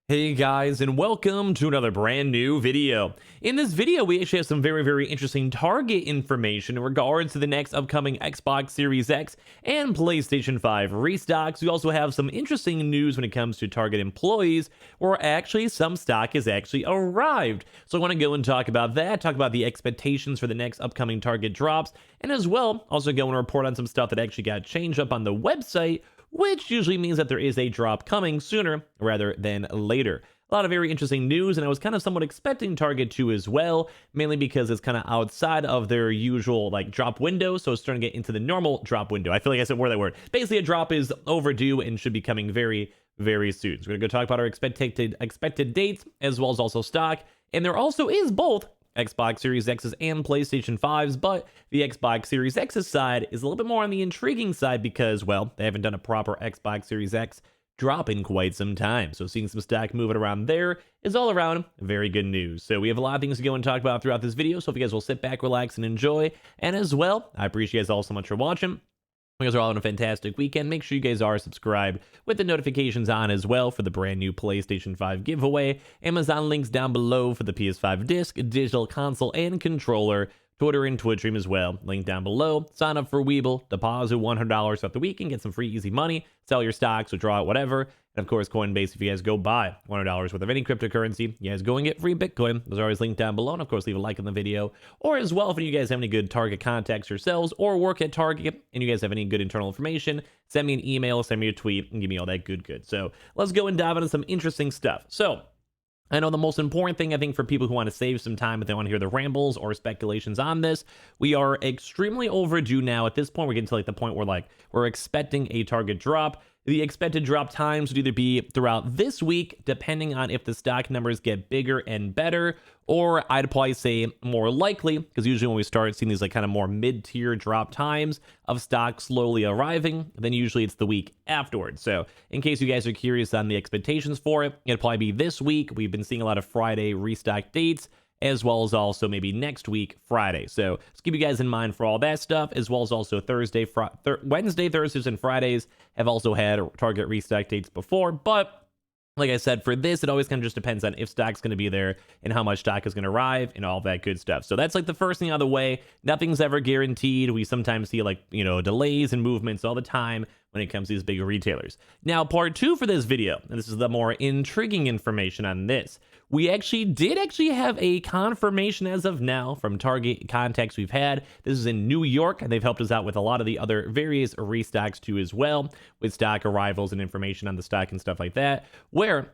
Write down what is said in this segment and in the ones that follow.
Hey guys, and welcome to another brand new video. In this video, we actually have some very interesting Target information in regards to the next upcoming Xbox Series X and PlayStation 5 restocks. We also have some interesting news when it comes to Target employees, where actually some stock has actually arrived. So I want to go and talk about that, talk about the expectations for the next upcoming Target drops, and as well, also go and report on some stuff that actually got changed up on the website, which usually means that there is a drop coming sooner rather than later. A lot of very interesting news, and I was kind of somewhat expecting Target to as well, mainly because it's kind of outside of their usual drop window, so it's starting to get into the normal drop window. I feel like I said more that word. Basically, a drop is overdue and should be coming very soon. So we're gonna go talk about our expected dates as well as also stock, and there also is both Xbox Series X's and PlayStation 5's, but the Xbox Series X's side is a little bit more on the intriguing side because, well, they haven't done a proper Xbox Series X drop in quite some time. So seeing some stock moving around there is all around very good news. So we have a lot of things to go and talk about throughout this video, so if you guys will sit back, relax, and enjoy. And as well, I appreciate you guys all so much for watching. You guys are all having a fantastic weekend. Make sure you guys are subscribed with the notifications on as well for the brand new PlayStation 5 giveaway. Amazon links down below for the PS5 disc, digital console, and controller. Twitter and Twitch stream as well. Link down below. Sign up for Weeble. Deposit $100 throughout the week and get some free easy money. Sell your stocks, withdraw it, whatever. And of course, Coinbase, if you guys go buy $100 worth of any cryptocurrency, you guys go and get free Bitcoin. Those are always linked down below. And of course, leave a like on the video. Or as well, if you guys have any good Target contacts yourselves or work at Target and you guys have any good internal information, send me an email, send me a tweet, and give me all that good. So let's go and dive into some interesting stuff. So I know the most important thing, I think, for people who want to save some time if they want to hear the rambles or speculations on this, we are extremely overdue now. At this point, we're getting to the point where we're expecting a Target drop. The expected drop times would either be throughout this week, depending on if the stock numbers get bigger and better, or I'd probably say more likely, because usually when we start seeing these kind of more mid-tier drop times of stock slowly arriving, then usually it's the week afterwards. So in case you guys are curious on the expectations for it, it'll probably be this week. We've been seeing a lot of Friday restock dates, as well as also maybe next week, Friday. So let's keep you guys in mind for all that stuff, as well as also Wednesday, Thursdays, and Fridays have also had Target restock dates before. But like I said, for this, it always kind of just depends on if stock's going to be there and how much stock is going to arrive and all that good stuff. So that's the first thing out of the way. Nothing's ever guaranteed. We sometimes see delays and movements all the time when it comes to these bigger retailers. Now, part two for this video, and this is the more intriguing information on this. We did have a confirmation as of now from Target contacts we've had. This is in New York, and they've helped us out with a lot of the other various restocks too as well, with stock arrivals and information on the stock and stuff like that, where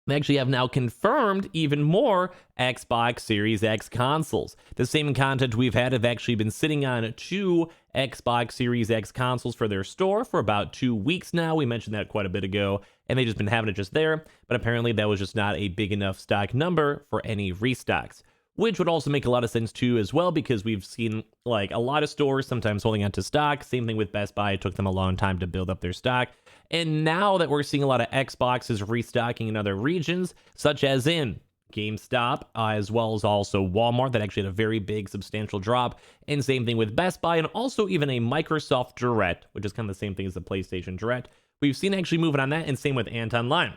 they actually have now confirmed even more Xbox Series X consoles. The same content we've had have actually been sitting on 2 Xbox Series X consoles for their store for about 2 weeks now. We mentioned that quite a bit ago, and they've just been having it just there, but apparently that was just not a big enough stock number for any restocks, which would also make a lot of sense too as well, because we've seen a lot of stores sometimes holding on to stock. Same thing with Best Buy. It took them a long time to build up their stock. And now that we're seeing a lot of Xboxes restocking in other regions, such as in GameStop, as well as also Walmart, that actually had a very big substantial drop, and same thing with Best Buy, and also even a Microsoft Direct, which is kind of the same thing as the PlayStation Direct. We've seen actually moving on that, and same with Ant Online.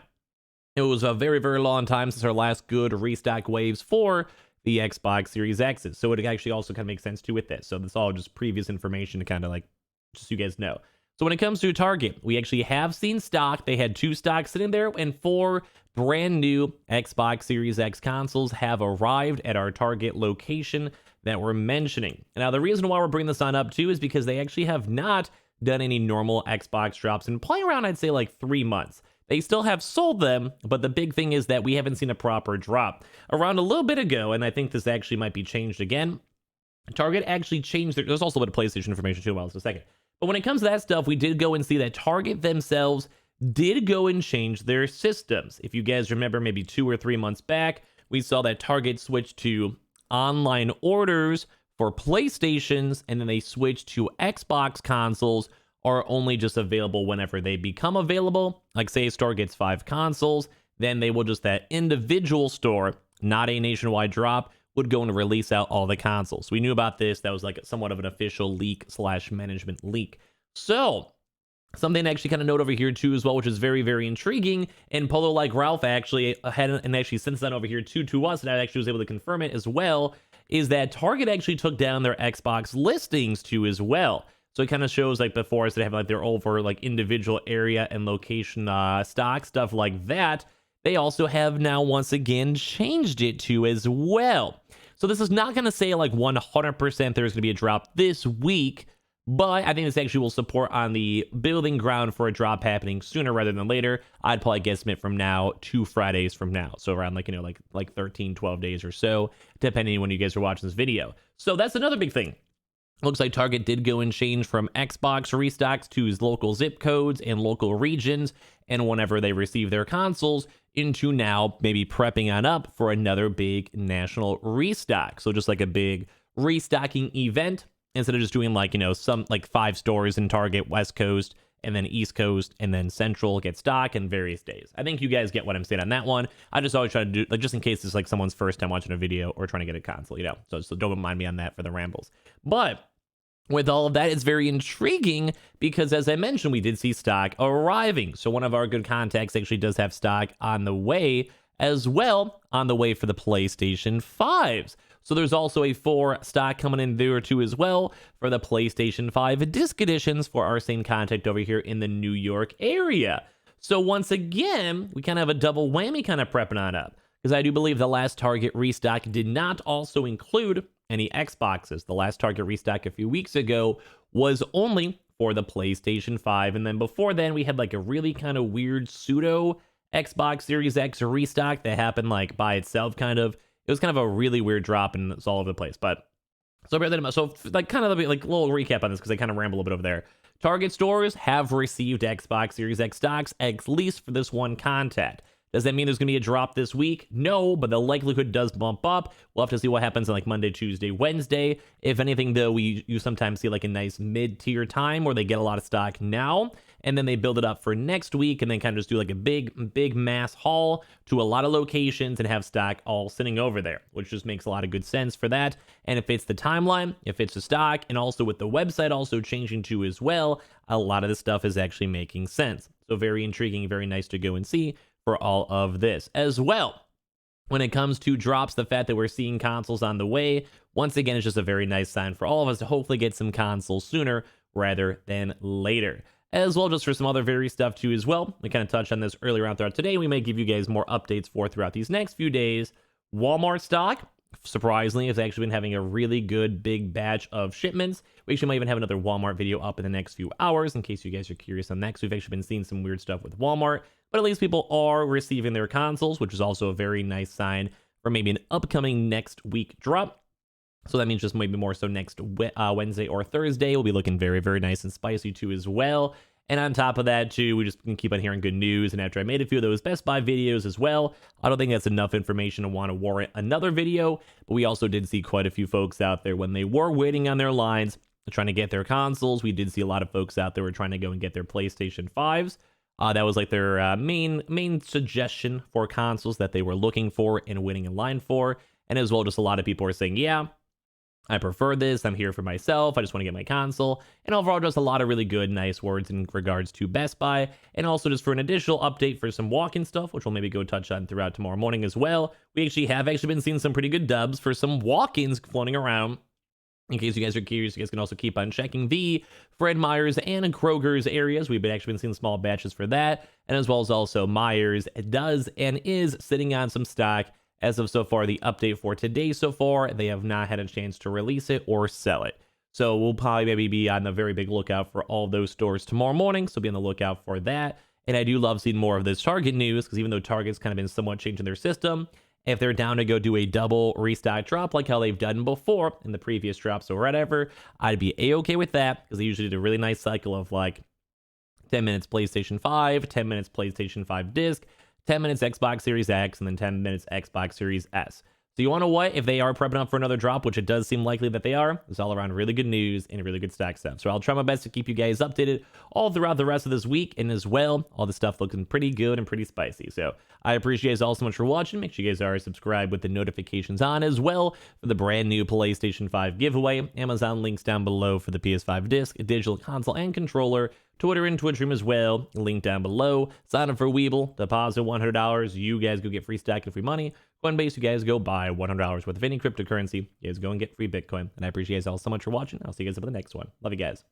It was a very long time since our last good restock waves for the Xbox Series X's, so it actually also kind of makes sense too with this. So this is all just previous information to kind of just so you guys know. So when it comes to Target, we actually have seen stock. They had 2 stocks sitting there, and 4 brand new Xbox Series X consoles have arrived at our Target location that we're mentioning. Now, the reason why we're bringing this on up too is because they actually have not done any normal Xbox drops in probably around, I'd say, 3 months. They still have sold them, but the big thing is that we haven't seen a proper drop. Around a little bit ago, and I think this actually might be changed again, Target actually changed there's also a bit of PlayStation information too, well, in a second. But when it comes to that stuff, we did go and see that Target themselves did go and change their systems. If you guys remember, maybe 2 or 3 months back, we saw that Target switched to online orders for PlayStations, and then they switched to Xbox consoles are only just available whenever they become available. Say a store gets 5 consoles, then they will just, that individual store, not a nationwide drop, would go and release out all the consoles. We knew about this. That was somewhat of an official leak / management leak. So Something to actually kind of note over here too as well, which is very, very intriguing. And Polo Like Ralph actually had and actually sent that over here to us, and I actually was able to confirm it as well, is that Target actually took down their Xbox listings too as well. So it kind of shows like before, so they have like their over like individual area and location stock, stuff like that. They also have now once again changed it to as well. So this is not going to say like 100% there's going to be a drop this week, but I think this actually will support on the building ground for a drop happening sooner rather than later. I'd probably guesstimate from now 2 Fridays from now. So around like, like 13, 12 days or so, depending on when you guys are watching this video. So that's another big thing. Looks like Target did go and change from Xbox restocks to local zip codes and local regions, and whenever they receive their consoles, into now maybe prepping on up for another big national restock. So just like a big restocking event, instead of just doing like, some like 5 stores in Target, West Coast, and then East Coast, and then Central get stock in various days. I think you guys get what I'm saying on that one. I just always try to do, like, just in case it's like someone's first time watching a video or trying to get a console, so don't mind me on that for the rambles. But with all of that, it's very intriguing because, as I mentioned, we did see stock arriving. So one of our good contacts actually does have stock on the way as well, on the way for the PlayStation 5s. So there's also a 4 stock coming in there too as well for the PlayStation 5 disc editions for our same contact over here in the New York area. So once again, we kind of have a double whammy kind of prepping on up, because I do believe the last Target restock did not also include any Xboxes. The last Target restock a few weeks ago was only for the PlayStation 5. And then before then, we had like a really kind of weird pseudo Xbox Series X restock that happened like by itself kind of. It was kind of a really weird drop and it's all over the place. But so like kind of like a little recap on this because I kind of ramble a bit over there. Target stores have received Xbox Series X stocks, at least for this one contact. Does that mean there's going to be a drop this week? No, but the likelihood does bump up. We'll have to see what happens on like Monday, Tuesday, Wednesday. If anything, though, you sometimes see like a nice mid-tier time where they get a lot of stock now, and then they build it up for next week, and then kind of just do like a big mass haul to a lot of locations and have stock all sitting over there, which just makes a lot of good sense for that. And if it's the timeline, if it's the stock, and also with the website also changing too as well, a lot of this stuff is actually making sense. So very intriguing, very nice to go and see for all of this as well. When it comes to drops, the fact that we're seeing consoles on the way, once again, it's just a very nice sign for all of us to hopefully get some consoles sooner rather than later. As well, just for some other very stuff too as well. We kind of touched on this earlier on throughout today. We may give you guys more updates for throughout these next few days. Walmart stock, surprisingly, has actually been having a really good big batch of shipments. We actually might even have another Walmart video up in the next few hours in case you guys are curious on that, because we've actually been seeing some weird stuff with Walmart. But at least people are receiving their consoles, which is also a very nice sign for maybe an upcoming next week drop. So that means just maybe more so next Wednesday or Thursday. We'll be looking very, very nice and spicy too as well. And on top of that too, we just can keep on hearing good news. And after I made a few of those Best Buy videos as well, I don't think that's enough information to want to warrant another video. But we also did see quite a few folks out there when they were waiting on their lines, trying to get their consoles. We did see a lot of folks out there were trying to go and get their PlayStation 5s. That was like their main suggestion for consoles that they were looking for and waiting in line for. And as well, just a lot of people are saying, yeah, I prefer this. I'm here for myself. I just want to get my console. And overall, just a lot of really good, nice words in regards to Best Buy. And also just for an additional update for some walk-in stuff, which we'll maybe go touch on throughout tomorrow morning as well. We have been seeing some pretty good dubs for some walk-ins floating around. In case you guys are curious, you guys can also keep on checking the Fred Meyer's and Kroger's areas. We've been seeing small batches for that. And as well as also Meyer's does and is sitting on some stock. As of so far, the update for today so far, they have not had a chance to release it or sell it. So we'll probably maybe be on the very big lookout for all those stores tomorrow morning. So be on the lookout for that. And I do love seeing more of this Target news, because even though Target's kind of been somewhat changing their system, if they're down to go do a double restock drop like how they've done before in the previous drops or whatever, I'd be a-okay with that, because they usually do a really nice cycle of like 10 minutes PlayStation 5, 10 minutes PlayStation 5 disc, 10 minutes Xbox Series X, and then 10 minutes Xbox Series S. So you want to what? If they are prepping up for another drop, which it does seem likely that they are, it's all around really good news and really good stack stuff. So I'll try my best to keep you guys updated all throughout the rest of this week. And as well, all the stuff looking pretty good and pretty spicy. So I appreciate you guys all so much for watching. Make sure you guys are subscribed with the notifications on as well for the brand new PlayStation 5 giveaway. Amazon links down below for the PS5 disc, digital console, and controller. Twitter and Twitch room as well. Link down below. Sign up for Weeble. Deposit $100. You guys go get free stack and free money. Coinbase, you guys go buy $100 worth of any cryptocurrency. You guys go and get free Bitcoin. And I appreciate you guys all so much for watching. I'll see you guys up in the next one. Love you guys.